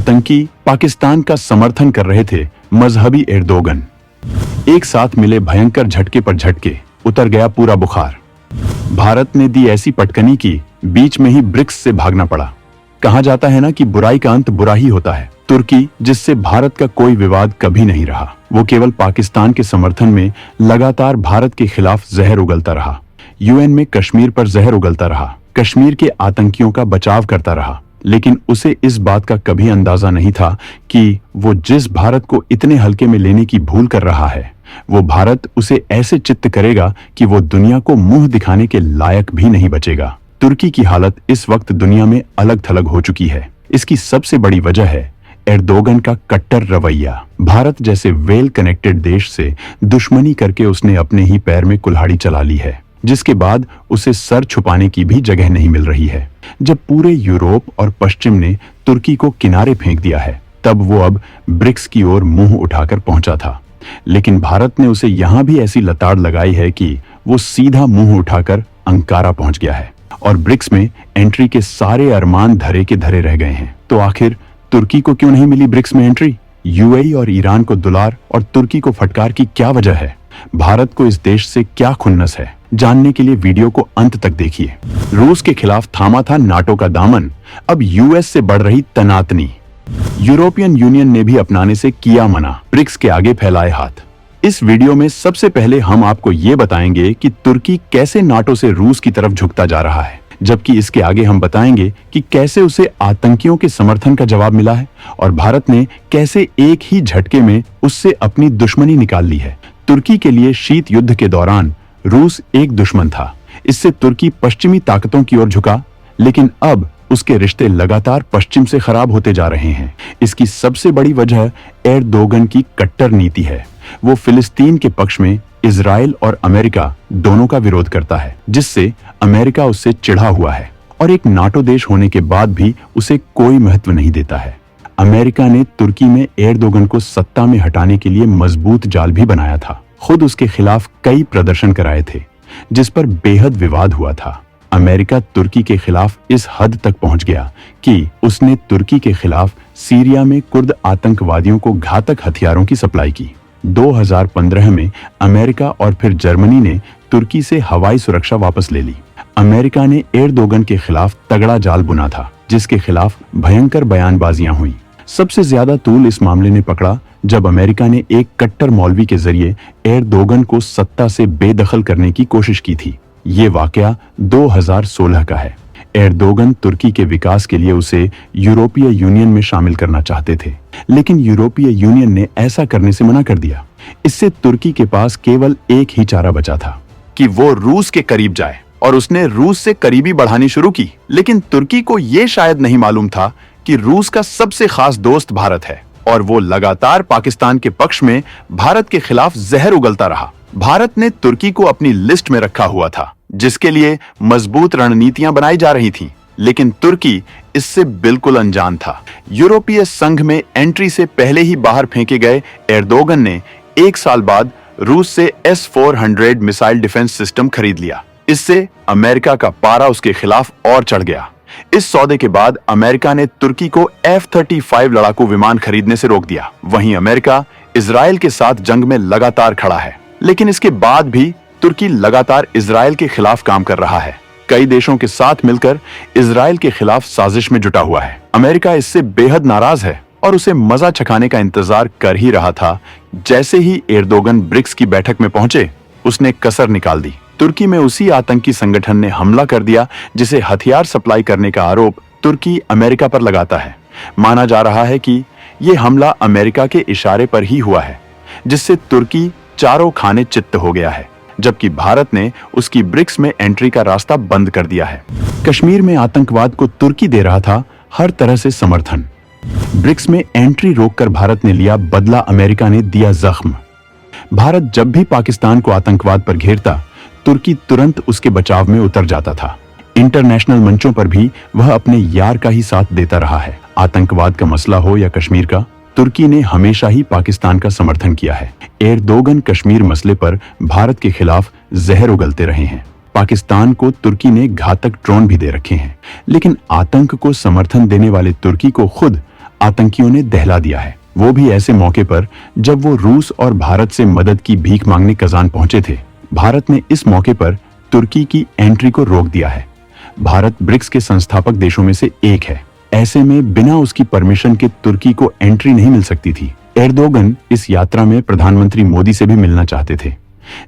आतंकी पाकिस्तान का समर्थन कर रहे थे मजहबी एर्दोगन। एक साथ मिले भयंकर झटके पर झटके, उतर गया पूरा बुखार। भारत ने दी ऐसी पटकनी की बीच में ही ब्रिक्स से भागना पड़ा। कहा जाता है ना कि बुराई का अंत बुरा ही होता है। तुर्की, जिससे भारत का कोई विवाद कभी नहीं रहा, वो केवल पाकिस्तान के समर्थन में लगातार भारत के खिलाफ जहर उगलता रहा। यूएन में कश्मीर पर जहर उगलता रहा, कश्मीर के आतंकियों का बचाव करता रहा। लेकिन उसे इस बात का कभी अंदाजा नहीं था कि वो जिस भारत को इतने हल्के में लेने की भूल कर रहा है, वो भारत उसे ऐसे चित्त करेगा कि वो दुनिया को मुंह दिखाने के लायक भी नहीं बचेगा। तुर्की की हालत इस वक्त दुनिया में अलग थलग हो चुकी है। इसकी सबसे बड़ी वजह है एर्दोगन का कट्टर रवैया। भारत जैसे वेल कनेक्टेड देश से दुश्मनी करके उसने अपने ही पैर में कुल्हाड़ी चला ली है, जिसके बाद उसे सर छुपाने की भी जगह नहीं मिल रही है। जब पूरे यूरोप और पश्चिम ने तुर्की को किनारे फेंक दिया है, तब वो अब ब्रिक्स की ओर मुंह उठाकर पहुंचा था। लेकिन भारत ने उसे यहां भी ऐसी लताड़ लगाई है कि वो सीधा मुंह उठाकर अंकारा पहुंच गया है और ब्रिक्स में एंट्री के सारे अरमान धरे के धरे रह गए हैं। तो आखिर तुर्की को क्यों नहीं मिली ब्रिक्स में एंट्री? यूएई और ईरान को दुलार और तुर्की को फटकार की क्या वजह है? भारत को इस देश से क्या खुन्नस है? जानने के लिए वीडियो को अंत तक देखिए। रूस के खिलाफ थामा था नाटो का दामन, अब यूएस से बढ़ रही तनातनी। यूरोपियन यूनियन ने भी अपनाने से किया मना, ब्रिक्स के आगे फैलाए हाथ। इस वीडियो में सबसे पहले हम आपको ये बताएंगे कि तुर्की कैसे नाटो से रूस की तरफ झुकता जा रहा है, जबकि इसके आगे हम बताएंगे कि कैसे उसे आतंकियों के समर्थन का जवाब मिला है और भारत ने कैसे एक ही झटके में उससे अपनी दुश्मनी निकाल ली है। तुर्की के लिए शीत युद्ध के दौरान रूस एक दुश्मन था। इससे तुर्की पश्चिमी ताकतों की ओर झुका, लेकिन अब उसके रिश्ते लगातार पश्चिम से खराब होते जा रहे हैं। इसकी सबसे बड़ी वजह एर्दोगन की कट्टर नीति है। वो फिलिस्तीन के पक्ष में इजराइल और अमेरिका दोनों का विरोध करता है, जिससे अमेरिका उससे चिढ़ा हुआ है और एक नाटो देश होने के बाद भी उसे कोई महत्व नहीं देता है। अमेरिका ने तुर्की में एर्दोगन को सत्ता में हटाने के लिए मजबूत जाल भी बनाया था। खुद उसके खिलाफ कई प्रदर्शन कराए थे, जिस पर बेहद विवाद हुआ था। अमेरिका तुर्की के खिलाफ इस हद तक पहुंच गया कि उसने तुर्की के खिलाफ सीरिया में कुर्द आतंकवादियों को घातक हथियारों की सप्लाई की। 2015 में अमेरिका और फिर जर्मनी ने तुर्की से हवाई सुरक्षा वापस ले ली। अमेरिका ने एर्दोगन के खिलाफ तगड़ा जाल बुना था, जिसके खिलाफ भयंकर बयानबाजियां हुई। सबसे ज्यादा तूल इस मामले ने पकड़ा जब अमेरिका ने एक कट्टर मौलवी के जरिए एर्दोगन को सत्ता से बेदखल करने की कोशिश की थी। ये वाकया 2016 का है। एर्दोगन तुर्की के विकास के लिए उसे यूरोपीय यूनियन में शामिल करना चाहते थे, लेकिन यूरोपीय यूनियन ने ऐसा करने से मना कर दिया। इससे तुर्की के पास केवल एक ही चारा बचा था कि वो रूस के करीब जाए, और उसने रूस से करीबी बढ़ानी शुरू की। लेकिन तुर्की को यह शायद नहीं मालूम था कि रूस का सबसे खास दोस्त भारत है और वो लगातार पाकिस्तान के पक्ष में भारत के खिलाफ जहर उगलता रहा। भारत ने तुर्की को अपनी लिस्ट में रखा हुआ था, जिसके लिए मजबूत रणनीतियां बनाई जा रही थीं, लेकिन तुर्की इससे बिल्कुल अनजान था। यूरोपीय संघ में एंट्री से पहले ही बाहर फेंके गए एर्दोगन ने 1 साल बाद रूस से S-400 मिसाइल डिफेंस सिस्टम खरीद लिया। इससे अमेरिका का पारा उसके खिलाफ और चढ़ गया। इस सौदे के बाद अमेरिका ने तुर्की को F-35 लड़ाकू विमान खरीदने से रोक दिया। वहीं अमेरिका इजराइल के साथ जंग में लगातार खड़ा है, लेकिन इसके बाद भी तुर्की लगातार इजराइल के खिलाफ काम कर रहा है। कई देशों के साथ मिलकर इजराइल के खिलाफ साजिश में जुटा हुआ है। अमेरिका इससे बेहद नाराज है और उसे मजा चखाने का इंतजार कर ही रहा था। जैसे ही एर्दोगन ब्रिक्स की बैठक में पहुंचे, उसने कसर निकाल दी। तुर्की में उसी आतंकी संगठन ने हमला कर दिया जिसे हथियार सप्लाई करने का आरोप तुर्की अमेरिका पर लगाता है। माना जा रहा है कि यह हमला अमेरिका के इशारे पर ही हुआ है, जिससे तुर्की चारों खाने चित्त हो गया है, जबकि भारत ने उसकी ब्रिक्स में एंट्री का रास्ता बंद कर दिया है। कश्मीर में आतंकवाद को तुर्की दे रहा था हर तरह से समर्थन। ब्रिक्स में एंट्री रोककर भारत ने लिया बदला, अमेरिका ने दिया जख्म। भारत जब भी पाकिस्तान को आतंकवाद पर घेरता, तुर्की तुरंत उसके बचाव में उतर जाता था। इंटरनेशनल मंचों पर भी वह अपने यार का ही साथ देता रहा है। आतंकवाद का मसला हो या कश्मीर का, तुर्की ने हमेशा ही पाकिस्तान का समर्थन किया है। एर्दोगन कश्मीर मसले पर भारत के खिलाफ जहर उगलते रहे हैं। पाकिस्तान को तुर्की ने घातक ड्रोन भी दे रखे हैं, लेकिन आतंक को समर्थन देने वाले तुर्की को खुद आतंकियों ने दहला दिया है, वो भी ऐसे मौके पर जब वो रूस और भारत से मदद की भीख मांगने कजान पहुंचे थे। भारत ने इस मौके पर तुर्की की एंट्री को रोक दिया है। भारत ब्रिक्स के संस्थापक देशों में से एक है, ऐसे में बिना उसकी परमिशन के तुर्की को एंट्री नहीं मिल सकती थी। एर्दोगन इस यात्रा में प्रधानमंत्री मोदी से भी मिलना चाहते थे,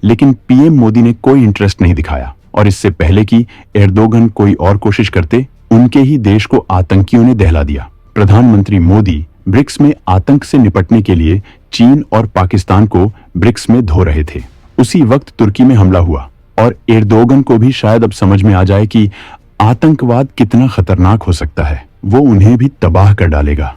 लेकिन पीएम मोदी ने कोई इंटरेस्ट नहीं दिखाया और इससे पहले कि एर्दोगन कोई और कोशिश करते, उनके ही देश को आतंकियों ने दहला दिया। प्रधानमंत्री मोदी ब्रिक्स में आतंक से निपटने के लिए चीन और पाकिस्तान को ब्रिक्स में धो रहे थे। उसी वक्त तुर्की में हमला हुआ और एर्दोगन को भी शायद अब समझ में आ जाए कि आतंकवाद कितना खतरनाक हो सकता है, वो उन्हें भी तबाह कर डालेगा।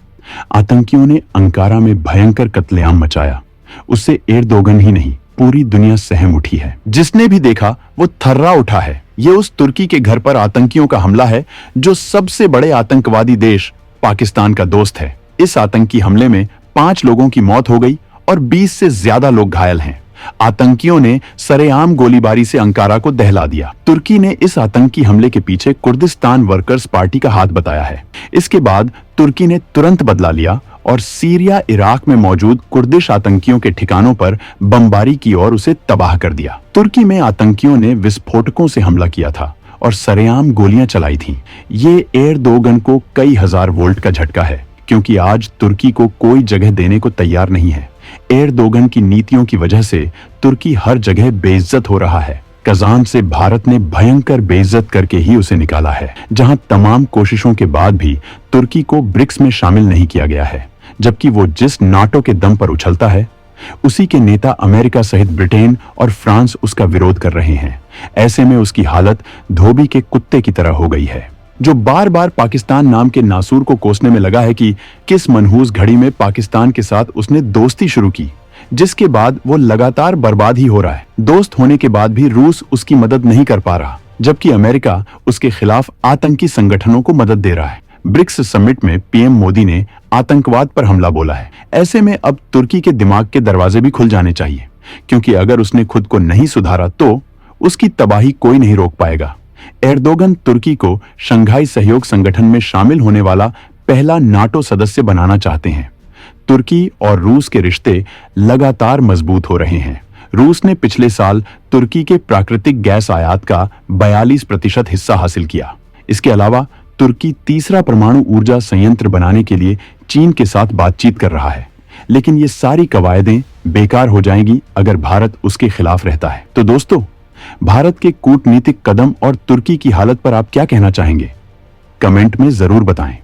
आतंकियों ने अंकारा में भयंकर कत्लेआम मचाया, उससे एर्दोगन ही नहीं पूरी दुनिया सहम उठी है। जिसने भी देखा वो थर्रा उठा है। ये उस तुर्की के घर पर आतंकियों का हमला है जो सबसे बड़े आतंकवादी देश पाकिस्तान का दोस्त है। इस आतंकी हमले में 5 लोगों की मौत हो गई और 20 से ज्यादा लोग घायल हैं। आतंकियों ने सरेआम गोलीबारी से अंकारा को दहला दिया। तुर्की ने इस आतंकी हमले के पीछे कुर्दिस्तान वर्कर्स पार्टी का हाथ बताया है। इसके बाद तुर्की ने तुरंत बदला लिया और सीरिया इराक में मौजूद कुर्दिश आतंकियों के ठिकानों पर बमबारी की और उसे तबाह कर दिया। तुर्की में आतंकियों ने विस्फोटकों से हमला किया था और सरेआम गोलियां चलाई थीं। ये एर्दोगन को कई हजार वोल्ट का झटका है, क्योंकि आज तुर्की को कोई जगह देने को तैयार नहीं है। एर्दोगन की नीतियों की वजह से तुर्की हर जगह बेइज्जत हो रहा है। कजान से भारत ने भयंकर बेइज्जत करके ही उसे निकाला है, जहां तमाम कोशिशों के बाद भी तुर्की को ब्रिक्स में शामिल नहीं किया गया है, जबकि वो जिस नाटो के दम पर उछलता है, उसी के नेता अमेरिका सहित ब्रिटेन और फ्रांस उसका विरोध कर रहे हैं। ऐसे में उसकी हालत धोबी के कुत्ते की तरह हो गई है, जो बार बार पाकिस्तान नाम के नासूर को कोसने में लगा है कि किस मनहूस घड़ी में पाकिस्तान के साथ उसने दोस्ती शुरू की, जिसके बाद वो लगातार बर्बाद ही हो रहा है। दोस्त होने के बाद भी रूस उसकी मदद नहीं कर पा रहा, जबकि अमेरिका उसके खिलाफ आतंकी संगठनों को मदद दे रहा है। ब्रिक्स समिट में पीएम मोदी ने आतंकवाद पर हमला बोला है। ऐसे में अब तुर्की के दिमाग के दरवाजे भी खुल जाने चाहिए, क्योंकि अगर उसने खुद को नहीं सुधारा तो उसकी तबाही कोई नहीं रोक पाएगा। एर्दोगन तुर्की को शंघाई सहयोग संगठन में शामिल होने वाला पहला नाटो सदस्य बनाना चाहते हैं। तुर्की और रूस के रिश्ते लगातार मजबूत हो रहे हैं। रूस ने पिछले साल तुर्की के प्राकृतिक गैस आयात का 42% हिस्सा हासिल किया। इसके अलावा तुर्की तीसरा परमाणु ऊर्जा संयंत्र बनाने के लिए चीन के साथ बातचीत कर रहा है, लेकिन ये सारी कवायदें बेकार हो जाएंगी अगर भारत उसके खिलाफ रहता है। तो दोस्तों, भारत के कूटनीतिक कदम और तुर्की की हालत पर आप क्या कहना चाहेंगे? कमेंट में जरूर बताएं।